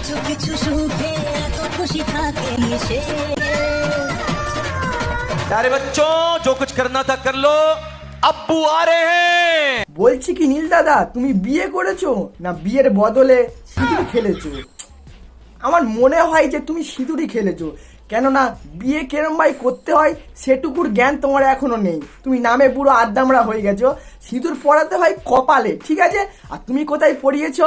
কিছু কিছু সুখে এত খুশি থাকে সে। प्यारे बच्चों जो कुछ करना था कर लो, अब्बू आ रहे हैं। বলছি কি নীল দাদা, তুমি বিয়ে করেছো না বিয়ের বদলে সিঁদুর খেলেছো? আমার মনে হয় যে তুমি সিঁদুরই খেলেছো, কেননা বিয়ে কেরম ভাই করতে হয় সেটুকুর জ্ঞান তোমার এখনো নেই। তুমি নামে পুরো আদ্দামরা হয়ে গেছো। সিঁদুর পরাতে হয় কপালে, ঠিক আছে? আর তুমি কোথায় পরিয়েছো?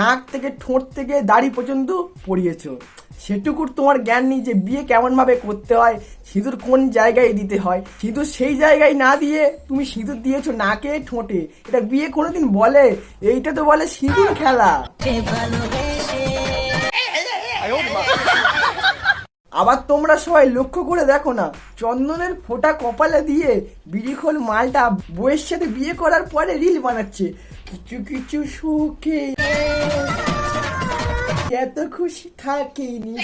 নাক থেকে ঠোঁট থেকে দাড়ি পর্যন্ত পরিয়েছো। সেটুকুর তোমার জ্ঞান নেই যে বিয়ে কেমন ভাবে করতে হয়, সিঁদুর কোন জায়গায় দিতে হয়। সিঁদুর সেই জায়গায় না দিয়ে তুমি সিঁদুর দিয়েছো নাকে ঠোঁটে। এটা বিয়ে কোনোদিন বলে? এইটা তো বলে সিঁদুর খেলা। আবার তোমরা সবাই লক্ষ্য করে দেখো না, চন্দনের ফোঁটা কপালে দিয়ে বিড়িখোল মালটা বউয়ের সাথে বিয়ে করার পরে রিল বানাচ্ছে। কিছু কিছু সুখে এত খুশি থাকিনি।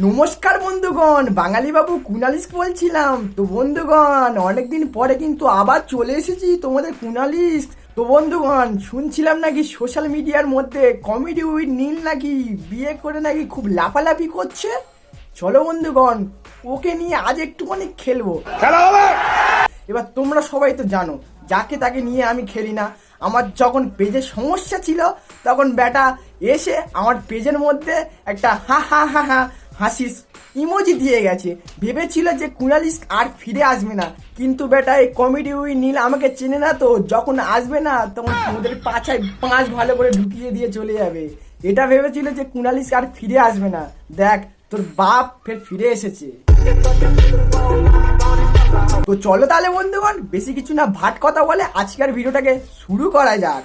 নমস্কার বন্ধুগণ, বাঙালি বাবু কুনালিস বলছিলাম। তো বন্ধুগণ, অনেকদিন পরে কিন্তু আবার চলে এসেছি তোমাদের কুনালিস। তো বন্ধুগণ, শুনছিলাম নাকি সোশ্যাল মিডিয়ার মধ্যে কমেডি উইথ নীল নাকি বিয়ে করে নাকি খুব লাফালাফি করছে। চলো বন্ধুগণ, ওকে নিয়ে আজ একটুখানি খেলবো। এবার তোমরা সবাই তো জানো, যাকে তাকে নিয়ে আমি খেলি না। আমার যখন পেজে সমস্যা ছিল তখন বেটা এসে আমার পেজের মধ্যে একটা হা হা হা হা হাসিস ইমোজি দিয়ে গেছে। ভেবেছিল যে কুনালিস আর ফিরে আসবে না, কিন্তু বেটা এই কমেডি উইথ নীল আমাকে চেনে না, তো যখন আসবে না তখন ওদের পাছায় 5 ভালো করে ঢুকিয়ে দিয়ে চলে যাবে। এটা ভেবেছিল যে কুনালিস আর ফিরে আসবে না। দেখ, তোর বাপ ফের ফিরে এসেছে। তো চলো তাহলে বন্ধুগণ, বেশি কিছু না ভাট কথা বলে আজকের ভিডিওটাকে শুরু করা যাক।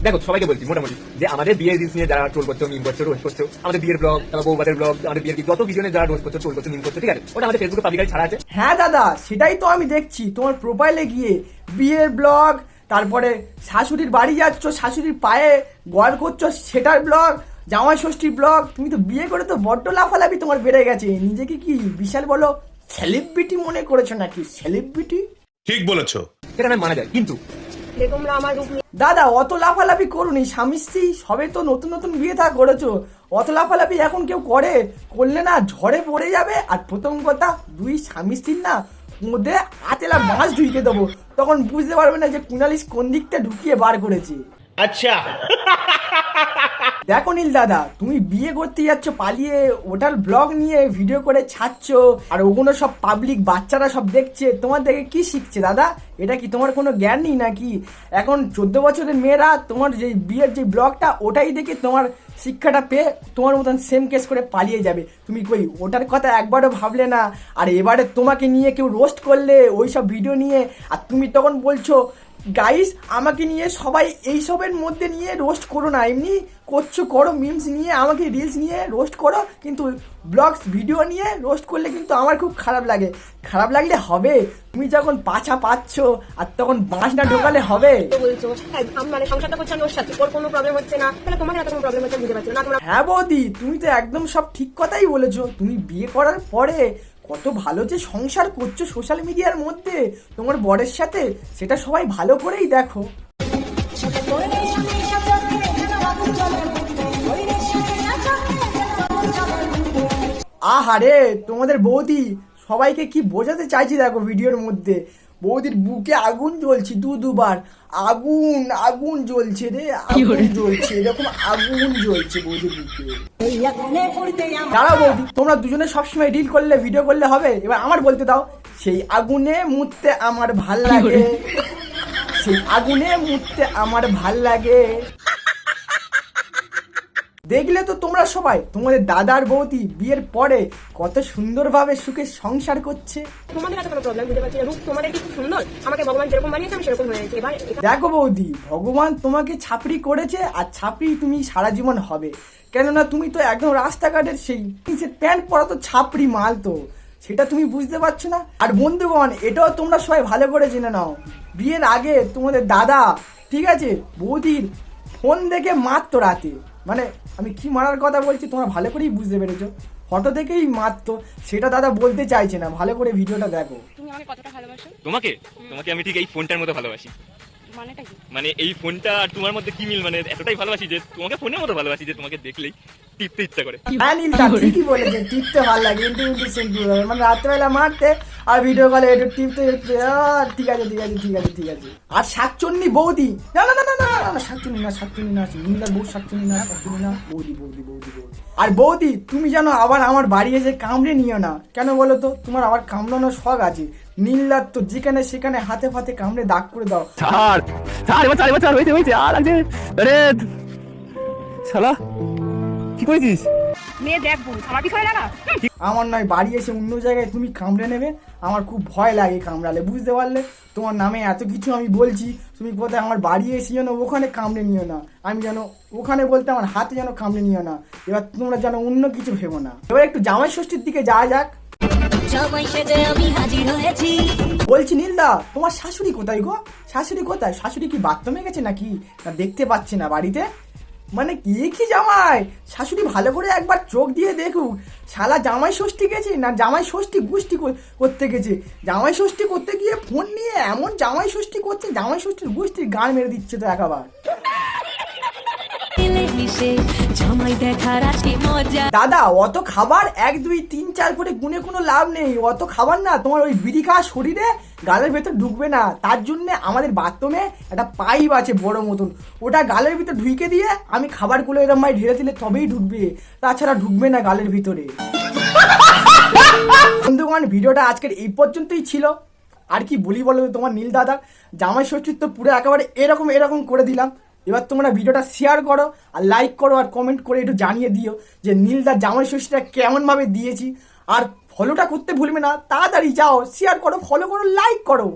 দেখো, সবাইকে বলছি মোটামুটি যে আমাদের বিয়ের রিলস নিয়ে যারা ট্রোল করছো, মিম করছো, রোস্ট করছো, আমাদের বিয়ের ব্লগ, তারপর বউবাদের ব্লগ, আমাদের বিয়ের যত ভিডিও নিয়ে যারা রোস্ট করছো, ট্রোল করছো, মিম করছো, ঠিক আছে? ওটা আমাদের ফেসবুকে পাবলিকালি ছাড়া আছে। হ্যাঁ দাদা, সেটাই তো আমি দেখছি তোমার প্রোফাইলে গিয়ে বিয়ের ব্লগ, তারপরে শাশুড়ির বাড়ি যাচ্ছ, শাশুড়ির পায়ে গড় করছো সেটার ব্লগ, জামাই ষষ্ঠীর ব্লগ। তুমি তো বিয়ে করে তো বড্ড লাফালাফি তোমার বেড়ে গেছে। নিজেকে কি বিশাল বলো সেলিব্রিটি মনে করেছো নাকি? সেলিব্রিটি ঠিক বলেছো। সেটা না মানা যায়, কিন্তু দাদা অত লাফালাফি করুনি। স্বামী স্ত্রী সবে তো নতুন নতুন বিয়ে থা করেছো, অত লাফালাফি এখন কেউ করলে না ঝড়ে পড়ে যাবে। আর প্রথম কথা, দুই স্বামী স্ত্রীর না মধ্যে আতেলা মাছ ঢুকিয়ে দেবো, তখন বুঝতে পারবে না যে কুনালিস কোন দিকটা ঢুকিয়ে বার করেছে। আচ্ছা দেখো নীল দাদা, তুমি বিয়ে করতে যাচ্ছ পালিয়ে, ওটার ব্লগ নিয়ে ভিডিও করে ছাড়ছ, আর ওগুলো সব পাবলিক বাচ্চারা সব দেখছে। তোমার দেখে কি শিখছে দাদা? এটা কি তোমার কোনো জ্ঞান নেই নাকি? এখন 14 বছরের মেয়েরা তোমার যে বিয়ের যে ব্লগটা ওটাই দেখে তোমার শিক্ষাটা পেয়ে তোমার মতন সেম কেস করে পালিয়ে যাবে। তুমি কই ওটার কথা একবারও ভাবলে না? আর এবারে তোমাকে নিয়ে কেউ রোস্ট করলে ওই সব ভিডিও নিয়ে, আর তুমি তখন বলছো গাইস আমাকে নিয়ে সবাই এইসবের মধ্যে নিয়ে রোস্ট করো না, এমনি করছো করো, মিমস নিয়ে আমাকে রিলস নিয়ে রোস্ট করো, কিন্তু ব্লগস ভিডিও নিয়ে রোস্ট করলে কিন্তু আমার খুব খারাপ লাগে। খারাপ লাগলে হবে? তুমি যখন পাছা পাচ্ছ আর তখন বাঁশ না ঢোকালে হবে? বলছো মানে সংসারটা করছেন ওর সাথে, ওর কোনো প্রবলেম হচ্ছে না, তাহলে তোমার এত কোনো প্রবলেম হচ্ছে বুঝতে পারছো না তোমরা? হ্যাঁ বৌদি, তুমি তো একদম সব ঠিক কথাই বলেছো। তুমি বিয়ে করার পরে কত ভালো যে সংসার করছো সোশ্যাল মিডিয়ার মধ্যে তোমার বরের সাথে, সেটা সবাই ভালো করেই দেখো। আহারে তোমাদের বৌদি সবাইকে কি বোঝাতে চাইছি দেখো ভিডিওর মধ্যে। বৌদির বুকে আগুন জ্বলছে দুবার, আগুন আগুন জ্বলছে রে, আগুন জ্বলছে, এরকম আগুন জ্বলছে বৌদির বুকে। দাঁড়াও বৌদি, তোমরা দুজনে সবসময় রিল করলে ভিডিও করলে হবে? এবার আমার বলতে দাও। সেই আগুনে মুততে আমার ভাল লাগে, সেই আগুনে মুততে আমার ভাল লাগে। দেখলে তো তোমরা সবাই তোমাদের দাদার বৌদি বিয়ের পরে কত সুন্দরভাবে সুখে সংসার করছে। তোমাদের এত কোনো প্রবলেম বুঝতে পারছি না। রূপ তোমাদের কি সুন্দর, আমাকে ভগবান যেরকম বানিয়েছে আমি সেরকম হয়ে গেছি। এবার দেখো বৌদি, ভগবান তোমাকে ছাপড়ি করেছে, আর ছাপড়ি তুমি সারা জীবন হবে। কেননা তুমি তো একদম রাস্তাঘাটের সেই প্যান্ট পরা তো ছাপড়ি মাল, তো সেটা তুমি বুঝতে পারছো না। আর বন্ধুগণ, এটাও তোমরা সবাই ভালো করে জেনে নাও, বিয়ের আগে তোমাদের দাদা, ঠিক আছে, বৌদির ফোন দেখে মারতো রাতে। মানে আমি কি মারার কথা বলছি তোমরা ভালো করেই বুঝতে পেরেছো। ফটো দেখেই মারতো, সেটা দাদা বলতে চাইছে না, ভালো করে ভিডিওটা দেখো। তুমি আমাকে কতটা ভালোবাসো? তোমাকে তোমাকে আমি ঠিক এই ফোনটার মতো ভালোবাসি। মানেটা কি? মানে এই ফোনটা আর তোমার মধ্যে কি মিল, মানে এতটাই ভালোবাসি যে তোমাকে ফোনের মতো ভালোবাসি যে তোমাকে দেখলেই টিপতে ইচ্ছা করে। হ্যাঁ নীলদা ঠিকই বলেছে, টিপতে ভালো লাগে, মানে রাত্রেবেলা মারতে আর ভিডিও কলে একটু টিপতে টিপতে, ঠিক আছে ঠিক আছে ঠিক আছে ঠিক আছে। আর শাকচুন্নি বৌদি, না না না না না না, শাকচুন্নি না, শাকচুন্নি না, নীলদার বউ শাকচুন্নি না, শাকচুন্নি না, বৌদি বৌদি বৌদি বৌদি। আর বৌদি তুমি জানো আবার আমার বাড়ি এসে কামড়ে নিও না, কেন বলো তো? তোমার আবার কামড়ানোর শখ আছে। নীলদার তো যেখানে সেখানে হাতে ফাতে কামড়ে দাগ করে দাও। ছাড় ছাড় এবার ছাড়, এবার ছাড়, হয়েছে আর লাগছে। আরে শালা কি করেছিস? মেয়ে দেখবো আমার বিষয় না। আমার নয় বাড়ি এসে অন্য জায়গায় তুমি কামড়ে নেবে, আমার খুব ভয় লাগে কামড়ালে, বুঝতে পারলে? তোমার নামে এত কিছু আমি বলছি, তুমি কোথায় আমার বাড়ি এসে যেন ওখানে কামড়ে নিও না, আমি যেন ওখানে বলতে আমার হাতে যেন কামড়ে নিও না, এবার তোমরা যেন অন্য কিছু ভেবো না। এবার একটু জামাই ষষ্ঠীর দিকে যাওয়া যাক। সবাই সেজে আমি হাজির হয়েছি। বলছি নীলদা, তোমার শাশুড়ি কোথায় গো? শাশুড়ি কোথায়? শাশুড়ি কি বাথরুমে গেছে নাকি? না দেখতে পাচ্ছি না বাড়িতে। মানে কি জামাই, শাশুড়ি ভালো করে একবার চোখ দিয়ে দেখুক, শালা জামাই ষষ্ঠী গেছে না জামাই ষষ্ঠী গোষ্ঠী করতে গেছে। জামাই ষষ্ঠী করতে গিয়ে ফোন নিয়ে এমন জামাই ষষ্ঠী করছে, জামাই ষষ্ঠীর গোষ্ঠীর গান মেরে দিচ্ছে তো একেবার। মিশে জামাই দেখার আজকে মজা। দাদা অত খাবার 1 2 3 4 করে গুনে কোনো লাভ নেই, অত খাবার না তোমার ওই বিড়ি খাওয়া শরীরে গালের ভেতর ঢুকবে না, তার জন্য আমাদের বাথরুমে একটা পাইপ আছে বড় মতন, ওটা গালের ভিতর ঢুকে দিয়ে আমি খাবারগুলো এরকম ভাই ঢেলে দিলে তবেই ঢুকবে, তাছাড়া ঢুকবে না গালের ভিতরে। বন্ধুগণ ভিডিওটা আজকের এই পর্যন্তই ছিল, আর কি বলি বলো তোমার নীল দাদা, জামাই ষষ্ঠীর তো পুরো একেবারে এরকম করে দিলাম। এবার তোমরা ভিডিওটা শেয়ার করো আর লাইক করো আর কমেন্ট করে একটু জানিয়ে দিও যে নীলদার জামাই ষষ্ঠীটা কেমন ভাবে দিয়েছি, আর ফলোটা করতে ভুলবে না, তাড়াতাড়ি যাও, শেয়ার করো, ফলো করো, লাইক করো।